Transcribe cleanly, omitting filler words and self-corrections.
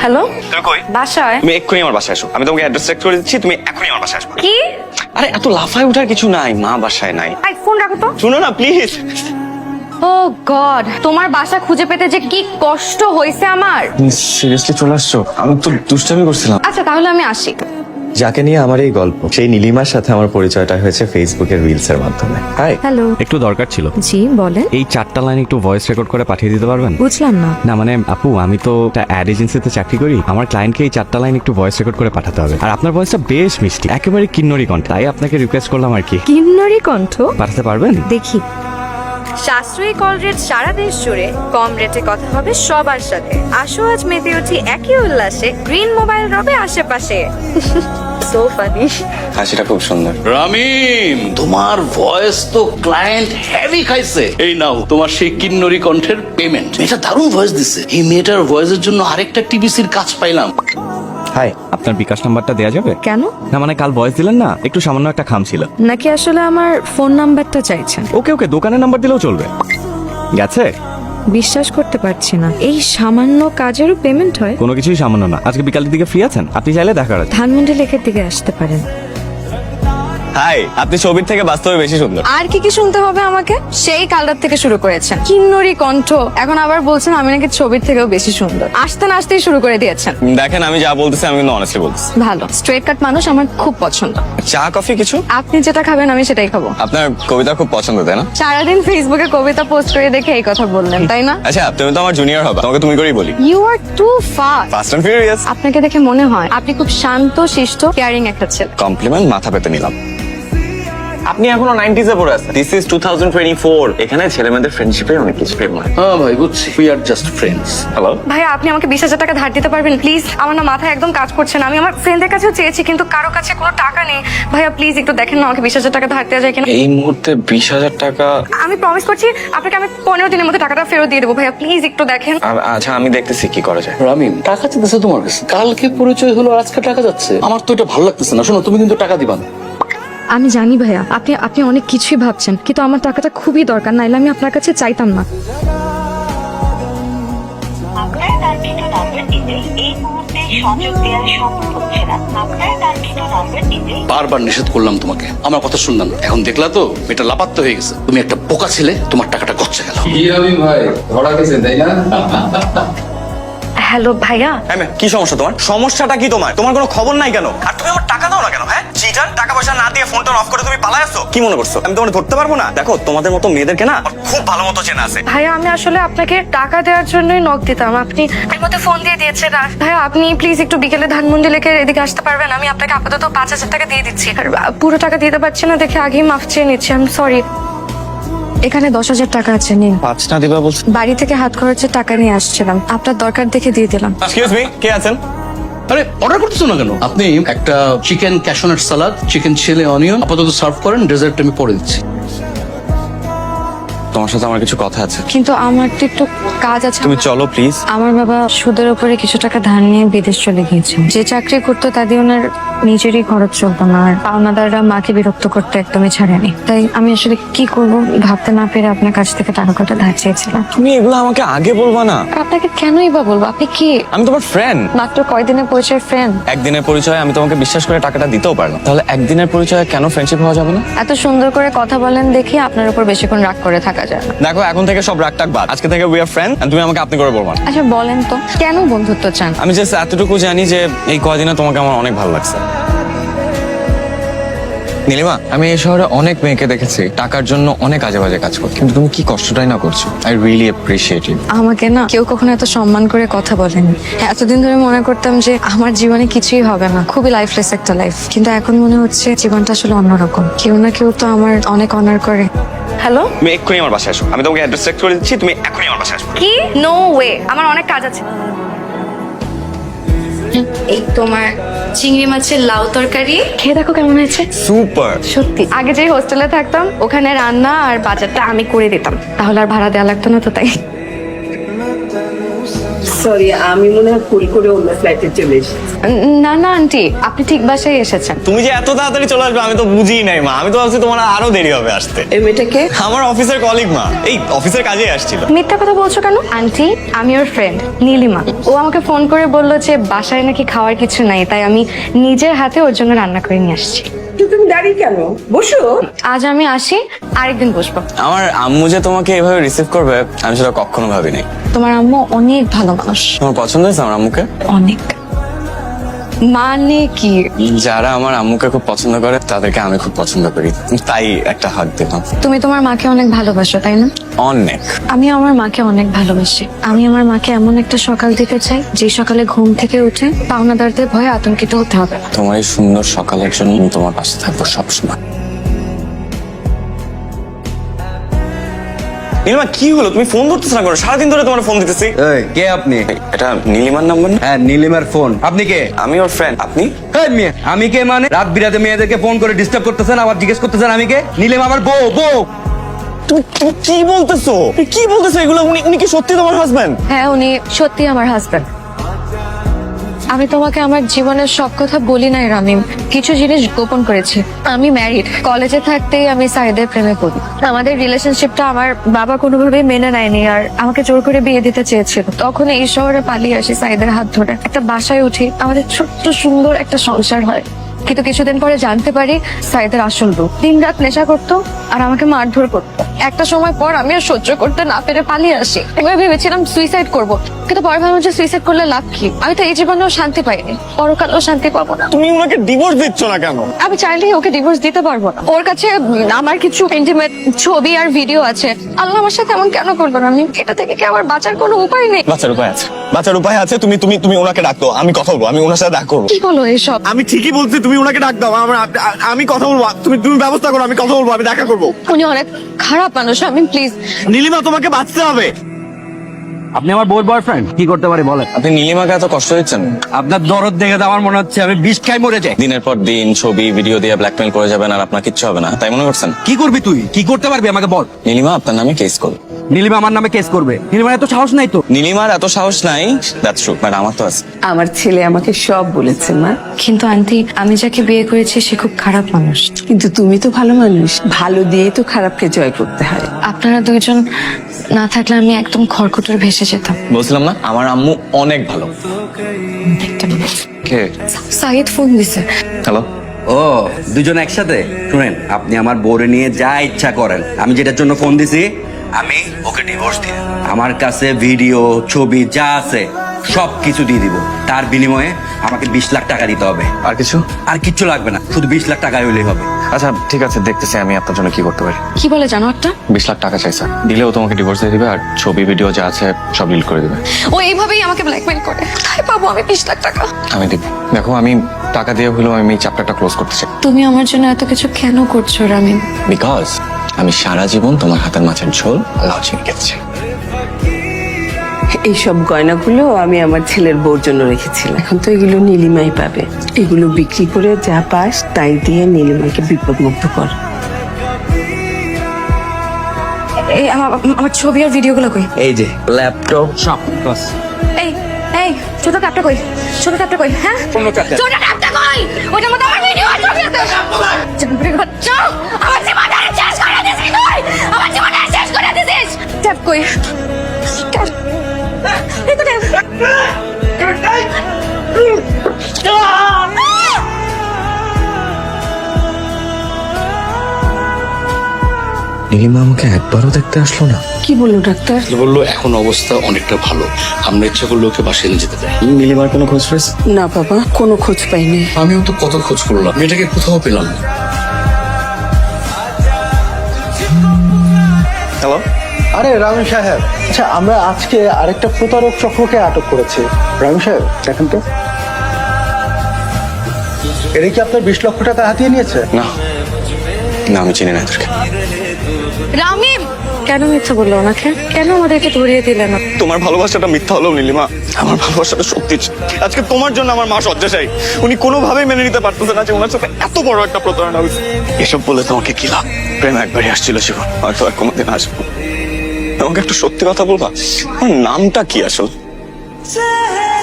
Hello, তুমি কই? বাসায়। তুমি এক্ষুনি আমার বাসায় এসো। আমি তোমাকে অ্যাড্রেস চেক করে দিচ্ছি, তুমি এখনই আমার বাসায় আসবে। কি? আরে এত লাফায় ওঠার কিছু নাই, মা বাসায় নাই। আই ফোন রাখো তো। শুনো না প্লিজ। ও গড, তোমার বাসা খুঁজে পেতে যে কি কষ্ট হয়েছে আমার। তুমি সিরিয়াসলি চলে আসছো? আমি তো দুষ্টামি করছিলাম। আচ্ছা তাহলে আমি আসি। যাকে নিয়ে আমার এই গল্প, সেই নীলিমার সাথে আমার পরিচয়টা হয়েছে ফেসবুকের রিলস এর মাধ্যমে। হাই। হ্যালো। একটু দরকার ছিল। জি বলেন। এই 4টা লাইন একটু ভয়েস রেকর্ড করে পাঠিয়ে দিতে পারবেন? বুঝলাম না। না মানে আপু, আমি তো একটা অ্যাড এজেন্সিতে চাকরি করি। আমার ক্লায়েন্টকে এই 4টা লাইন একটু ভয়েস রেকর্ড করে পাঠাতে হবে। আর আপনার ভয়েসটা বেশ মিষ্টি, একেবারে কিন্নরি কণ্ঠ। তাই আপনাকে রিকোয়েস্ট করলাম আর কি। কিন্নরি কণ্ঠ? পাঠাতে পারবেন? দেখি। সাশ্রয়ী কল রেট সারা দেশ জুড়ে, কম রেটে কথা হবে সবার সাথে। আসো আজ মেতে উঠি একই উল্লাসে, গ্রিন মোবাইল রবে আশেপাশে। So funny. হাসিটা খুব সুন্দর। রামিম, তোমার ভয়েস তো ক্লায়েন্ট হেভি খাইছে। এই নাও তোমার সেই কিন্নরি কণ্ঠের পেমেন্ট। মেয়েটা দারুণ ভয়েস দিছে। এই মেয়েটার ভয়েসের জন্য আরেকটা টিভিসির কাজ পাইলাম। হাই। আপনার বিকাশ নাম্বারটা দেওয়া যাবে? কেন? না মানে কাল ভয়েস দিলেন না, একটু সামান্য একটা খাম ছিল। নাকি আসলে আমার ফোন নাম্বারটা চাইছেন? ওকে ওকে, দোকানের নাম্বার দিলেও চলবে। গেছে? বিশ্বাস করতে পারছি না, এই সামান্য কাজেরও পেমেন্ট হয়? কোনো কিছুই সামান্য না। আজকে বিকালের দিকে ফ্রি আছেন? আপনি চাইলে দেখা করা যায়। ধানমন্ডি লেকের দিকে আসতে পারেন। হাই, আপনি ছবির থেকে বাস্তবে বেশি সুন্দর। আর কি কি শুনতে হবে আমাকে? সেই কালরাত থেকে শুরু করেছেন কিন্নরি কণ্ঠ, এখন আবার বলছেন আমি নাকি ছবির থেকেও বেশি সুন্দর। আসতে না আসতেই শুরু করে দিয়েছেন। দেখেন, আমি যা বলতেছি আমি কিন্তু অনেস্টলি বলতেছি। ভালো, স্ট্রেট কাট মানুষ আমার খুব পছন্দ। চা কফি কিছু? আপনি যেটা খাবেন আমি সেটাই খাবো। আপনার কবিতা খুব পছন্দ, তাই না? সারাদিন ফেসবুকে কবিতা পোস্ট করে দেখে এই কথা বললেন, তাই না? আচ্ছা, তুমি তো আমার জুনিয়র হবে, তোমাকে তুমি করেই বলি। You are too fast. Fast and furious. আপনাকে দেখে মনে হয় আপনি খুব শান্ত শিষ্ট কেয়ারিং একটা ছেলে। কমপ্লিমেন্ট মাথা পেতে নিলাম। আপনি এখনো 90s এ পড়ে আছেন। This is 2024। এখানে ছেলেমেয়েদের ফ্রেন্ডশিপে অনেক কিছু প্রেম হয়। হ্যাঁ ভাই, বুঝছি। We are just friends. Hello. ভাইয়া, আপনি আমাকে 20,000 টাকা ধার দিতে পারবেন প্লিজ? আমার না মাথায় একদম কাজ করছে না। আমি আমার ফ্রেন্ডের কাছেও চেয়েছি কিন্তু কারো কাছে কোনো টাকা নেই। ভাইয়া প্লিজ একটু দেখেন না, আমাকে 20,000 টাকা ধার দেওয়া যায় কিনা। এই মুহূর্তে 20,000 টাকা? আমি প্রমিস করছি আপনাকে আমি 15 দিনের মধ্যে টাকাটা ফেরত দিয়ে দেবো। ভাইয়া প্লিজ একটু দেখেন। আচ্ছা, আমি দেখতেছি কি করা যায়। রামিম, টাকা চাইতেছে তোমার কাছে। কালকে পরিচয় হলো আর আজকে টাকা যাচ্ছে। আমার তো এটা ভালো লাগতেছে না। শোনো, তুমি কিন্তু টাকা দিবা না। আমি জানি ভাইয়া, আপনি অনেক কিছুই ভাবছেন, কিন্তু আমার টাকাটা খুবই দরকার, নাইলে আমি আপনার কাছে চাইতাম না। আপনার কাঙ্ক্ষিত নাম্বারটিতে এই মুহূর্তে সংযোগ দেওয়া সম্ভব হচ্ছে না। আপনার কাঙ্ক্ষিত নাম্বারটিতে বারবার নিষেধ করলাম তোমাকে, আমার কথা শুনলাম না। এখন দেখলা তো এটা লাপাত্ত হয়ে গেছে। তুমি একটা বোকা ছিলে, তোমার টাকাটা গচ্ছে গেল। ভাই ধরা গেছে তাই না? হ্যালো ভাইয়া। হ্যাঁ ম্যাম, কি সমস্যা তোমার? সমস্যাটা কি তোমার? তোমার কোনো খবর নাই কেন? আর তুমি আমার টাকা দাও না কেন? হ্যাঁ চিটার, টাকা পয়সা না দিয়ে ফোনটা অফ করে তুমি পালাই আসছো। কি মনে করছো আমি তোমাকে ধরতে পারবো না? দেখো, তোমাদের মতো মেয়েদেরকে না আমার খুব ভালো মতো চেনা আছে। ভাইয়া, আমি আসলে আপনাকে টাকা দেওয়ার জন্যই নক দিতাম, আপনি এর মধ্যে ফোন দিয়ে দিয়েছেন। আর ভাইয়া আপনি প্লিজ একটু বিকেলে ধানমন্ডি লেকের এদিকে আসতে পারবেন? আমি আপনাকে আপাতত 5,000 টাকা দিয়ে দিচ্ছি। আর পুরো টাকা দিতে পারছি না দেখে আগেই মাফ চেয়ে নিচ্ছি, আমি সরি। এখানে 10,000 টাকা আছে, নিন। 5 না দিবা বলছো? বাড়ি থেকে হাত খরচের টাকা নিয়ে আসছিলাম, আপনার দরকার দেখে দিয়ে দিলাম। এক্সকিউজ মি, কে আছেন? আরে অর্ডার করতেছো না কেন? আপনি একটা চিকেন ক্যাশনাট সালাদ, চিকেন ছেলে অনিয়ন আপাতত সার্ভ করেন। ডেজার্ট আমি পরে দিচ্ছি। তোমার সাথে আমার কিছু কথা আছে। কিন্তু আমার তো একটু কাজ আছে। তুমি চলো প্লিজ। আমার বাবা সুদের উপরে কিছু টাকা ধার নিয়ে বিদেশ চলে গিয়েছেন। যে চাকরি করতো তা দিয়ে ওনার নিজেরই খরচ চলতো না, আর পাওনাদাররা মাকে বিরক্ত করতে একদমই ছাড়েনি। তাই আমি আসলে কি করব ভাবতে না পেরে আপনার কাছ থেকে টাকা কটা ধার চেয়েছিলাম। তুমি এগুলো আমাকে আগে বলবা না। আর আপনাকে কেনই বা বলবো? আপনি কি আমি তোমার ফ্রেন্ড। মাত্র কয়দিনের পরিচয় ফ্রেন্ড? একদিনের পরিচয় আমি তোমাকে বিশ্বাস করে টাকাটা দিতেও পারলাম, তাহলে একদিনের পরিচয় কেন ফ্রেন্ডশিপ হওয়া যাবে না? এত সুন্দর করে কথা বলেন দেখি আপনার উপর বেশিক্ষণ রাগ করে থাকা যায় না। দেখো, এখন থেকে সব রাগ টাক বাদ। আজকে থেকে উই আর ফ্রেন্ড, তুমি আমাকে আপনি করে বলবা না। আচ্ছা বলেন তো, কেন বন্ধুত্ব চান? আমি জাস্ট এতটুকু জানি যে এই কয়দিনে তোমাকে আমার অনেক ভালো লাগছে। নীলিমা, আমি এই শহরে অনেক মেয়েকে দেখেছি টাকার জন্য অনেক আজে বাজে কাজ করতে, কিন্তু তুমি কি কষ্টটাই না করছো। I really appreciate you. আমাকে না কেউ কখনো এত সম্মান করে কথা বলেনি। এতদিন ধরে মনে করতাম যে আমার জীবনে কিছুই হবে না, খুবই লাইফলেস একটা লাইফ, কিন্তু এখন মনে হচ্ছে জীবনটা আসলে অন্যরকম। কেউ না কেউ তো আমার অনেক অনার করে। হ্যালো। তুমি এক্ষুনি আমার বাসায় আসো। আমি তোমাকে অ্যাড্রেস চেক করে দিচ্ছি, তুমি এক্ষুনি আমার বাসায় আসো। কি? নো ওয়ে, আমার অনেক কাজ আছে। এই তোমার চিংড়ি মাছের লাউ তরকারি খেয়ে দেখো কেমন হয়েছে। সুপার। সত্যি, আগে যে হোস্টেলে থাকতাম ওখানে রান্না আর বাজারটা আমি করে দিতাম, তাহলে আর ভাড়া দেওয়া লাগতো না, তো তাই। সরি, আমি মনে হয় ভুল করে অন্য ফ্লাইটে চলে এসেছি। না না আন্টি, আপনি ঠিক বাসায় এসেছেন। তুমি যে এত তাড়াতাড়ি চলে আসবে আমি তো বুঝিই নাই মা। আমি তো ভাবছি তোমার আরো দেরি হবে আসতে। এই মেয়েটাকে আমার অফিসের কলিগ মা, এই অফিসের কাজে আসছিল। মিথ্যা কথা বলছো কেন আন্টি? আমি ওর ফ্রেন্ড নীলিমা। ও আমাকে ফোন করে বললো যে বাসায় নাকি খাওয়ার কিছু নাই, তাই আমি নিজের হাতে ওর জন্য রান্না করে নিয়ে আসছি। তুমি দাঁড়িয়ে কেন? বসো। আজ আমি আসি, আরেকদিন বসবো। আমার আম্মু যে তোমাকে এভাবে রিসিভ করবে আমি সেটা কখনো ভাবিনি। তোমার আম্মু অনেক ভালো মানুষ। তোমার পছন্দ হয়েছে আমার আম্মুকে? অনেক। মানে কি? যারা আমার আম্মুকে খুব পছন্দ করে তাদেরকে আমি খুব পছন্দ করি, তাই একটা হাত দিলাম। তুমি তোমার মাকে অনেক ভালোবাসো তাই না? অনেক। আমি আমার মাকে অনেক ভালোবাসি। আমি আমার মাকে এমন একটা সকাল দিতে চাই যে সকালে ঘুম থেকে উঠে পাওনাদারদের ভয়ে আতঙ্কিত হতে হবে না। তোমার এই সুন্দর সকালের জন্য আমি তোমার পাশে থাকবো সবসময়। নীলিমা কি হলো? তুমি ফোন ধরতেছ না কেন? সারাদিন ধরে তোমার ফোন দিতেছি। এই, কে আপনি? এটা নীলিমার নাম্বার না? হ্যাঁ, নীলিমার ফোন। আপনি কে? আমি ওর ফ্রেন্ড। আপনি? এই মেয়ে, আমি কে মানে? রাত বিরাতে মেয়েদেরকে ফোন করে ডিস্টার্ব করতেছেন, আবার জিজ্ঞেস করতেছেন আমি কে? নীলিমা আমার বউ। তুমি কি বলতেছো? তুমি কি বলতেছো এগুলো? উনি কি সত্যি তোমার হাজবেন্ড? হ্যাঁ, উনি সত্যি আমার হাজবেন্ড। আমি তোমাকে আমার জীবনের সব কথা বলি নাই রামিম, কিছু জিনিস গোপন করেছি। আমি ম্যারিড। কলেজে থাকতেই আমি সাইদের প্রেমে পড়ি। আমাদের রিলেশনশিপটা আমার বাবা কোনোভাবেই মেনে নেয়নি, আর আমাকে জোর করে বিয়ে দিতে চেয়েছিল। তখন এই শহরে পালিয়ে আসি সাইদের হাত ধরে। একটা বাসায় উঠি, আমাদের ছোট্ট সুন্দর একটা সংসার হয়। কিন্তু কিছুদিন পরে জানতে পারি সাইদের আসল রূপ। দিনরাত নেশা করতো আর আমাকে মারধর করতো। একটা সময় পর আমি আর সহ্য করতে না পেরে পালিয়ে আসি। এবার ভেবেছিলাম সুইসাইড করব, কিন্তু পরে ভাবলাম যে সুইসাইড করলে লাভ কি? আমি তো এই জীবনেও শান্তি পাইনি, পরকালেও শান্তি পাবো না। তুমি ওনাকে ডিভোর্স দিচ্ছ না কেন? আমি চাইলেই ওকে ডিভোর্স দিতে পারবো না। ওর কাছে আমার কিছু ইন্টিমেট ছবি আর ভিডিও আছে। আল্লাহ আমার সাথে এমন কেন করবো না? আমি এটা থেকে কি আমার বাঁচার কোনো উপায় নেই? বাঁচার উপায় আছে, বাঁচার উপায় আছে। তুমি তুমি তুমি ওনাকে ডাকো, আমি কথা বলবো, আমি ওনার সাথে দেখা করবো। কি বলো এসব? আমি ঠিকই বলছি, তুমি ওনাকে ডাক দাও। আমি কথা বলবো, তুমি তুমি ব্যবস্থা করো, আমি কথা বলবো, আমি দেখা করবো। উনি অনেক খারাপ মানুষ, আমি প্লিজ। নীলিমা তোমাকে বাঁচতে হবে। আপনি আমার বউর বয়ফ্রেন্ড, কি করতে পারি বলেন? আপনি নীলিমাকে এত কষ্ট দিচ্ছেন? আপনার দরদ দেখে তো আমার মনে হচ্ছে আমি বিষ খাই মরে যাই। দিনের পর দিন ছবি ভিডিও দিয়ে ব্ল্যাকমেল করে যাবেন আর আপনার কিচ্ছু হবে না, তাই মনে করছেন? কি করবি তুই? কি করতে পারবি আমাকে বল। নীলিমা আপনার নামে কেস করবে। নীলিমা আমার নামে কেস করবে? নীলিমার এত সাহস নাই তো? নীলিমার এত সাহস নাই, দ্যাটস ট্রু, বাট আমার তো আছে। আমার ছেলে আমাকে সব বলেছে মা। কিন্তু আন্টি, আমি যাকে বিয়ে করেছি সে খুব খারাপ মানুষ। কিন্তু তুমি তো ভালো মানুষ, ভালো দিয়ে তো খারাপকে জয় করতে হয়। আপনারা দুইজন না থাকলে আমি একদম খড়কুটোর ভেসে যেতাম। বলছিলাম না আমার আম্মু অনেক ভালো। একটা মিনিট। কে? সাইদ ফোন দিছে। হ্যালো। ও, দুজন একসাথে? শুনেন, আপনি আমার বউরে নিয়ে যা ইচ্ছা করেন। আমি যেটার জন্য ফোন দিছি, আমি ওকে ডিভোর্স দিই। আমার কাছে ভিডিও ছবি যা আছে সব কিছু দিয়ে দিব। তার বিনিময়ে আমাকে 20 লাখ টাকা দিতে হবে। আর কিছু? আর কিচ্ছু লাগবে না, শুধু 20 লাখ টাকা হইলেই হবে। আচ্ছা ঠিক আছে, দেখতেছি আমি আপনার জন্য কি করতে পারি। কি বলে জানো একটা? 20 লাখ টাকা চাইছে, দিলেও তোমাকে ডিভোর্স দিয়ে দিবে আর ছবি ভিডিও যা আছে সব ডিলিট করে দিবে। ও এইভাবেই আমাকে ব্ল্যাকমেল করে। তাই পাবো আমি 20 লাখ টাকা? আমি দিব। দেখো আমি টাকা দিয়ে হলেও আমি এই চ্যাপ্টারটা ক্লোজ করতে চাই। তুমি আমার জন্য এত কিছু কেন করছো রামিম? বিকজ আমি সারা জীবন তোমার হাতের মাছের ঝোল লাউ চিনি খেতে চাই। এইসব গয়নাগুলো আমি আমার ছেলের বউর জন্য রেখেছিলাম। এখন তো এগুলো নীলিমাই পাবে। এগুলো বিক্রি করে যা পাস তাই দিয়ে নীলিমাকে বিপদ মুক্ত কর। এই আমার ছবি আর ভিডিওগুলো কই? এই যে ল্যাপটপ সব বাস। এই এই ছোট ক্যাপটা কই? ছোট ক্যাপটা কই? হ্যাঁ, কোনো ক্যাপটা? ছোট ক্যাপটা কই? ওটার মধ্যে আমার ভিডিও আর ছবি আছে। চাকরি করছ? আমার জীবনটা শেষ করে দিছিস তুই। আমার জীবনটা শেষ করে দিছিস। ক্যাপ কই? ক্যাপ। এই তো ক্যাপ। নীলিমা আমাকে একবারও দেখতে আসলো না। কি বললো ডাক্তার? বললো এখন অবস্থা অনেকটা ভালো, আমরা ইচ্ছা করলে ওকে বাসায় নিয়ে যেতে চাই। নীলিমার কোনো খোঁজ পেয়েছে? না বাবা, কোনো খোঁজ পাইনি। আমিও তো কত খোঁজ করলাম, মেয়েটাকে কোথাও পেলাম না। হ্যালো। আরে রামি সাহেব, আচ্ছা আমরা আজকে আরেকটা প্রতারক চক্রকে আটক করেছি। রামি সাহেব দেখেন তো, এরা কি আপনার 20 লক্ষ টাকা হাতিয়ে নিয়েছে? না না, আমি চিনি না এদেরকে। রামিম কেন মিথ্যা বললো ওনাকে? কেন আমাদেরকে ধরিয়ে দিলেন? তোমার ভালোবাসাটা মিথ্যা হলো নীলিমা, আমার ভালোবাসাটা সত্যি ছিল। আজকে তোমার জন্য আমার মা শয্যাশায়ী। উনি কোনোভাবেই মেনে নিতে পারতেছে না যে ওনার সাথে এত বড় একটা প্রতারণা হয়েছে। এসব বলে তোমাকে কি লাভ? প্রেম একবারই আসছিল জীবন, হয়তো আর কোনোদিন আসবো। আমাকে একটু সত্যি কথা বলবা, আমার নামটা কি আসল? चाहे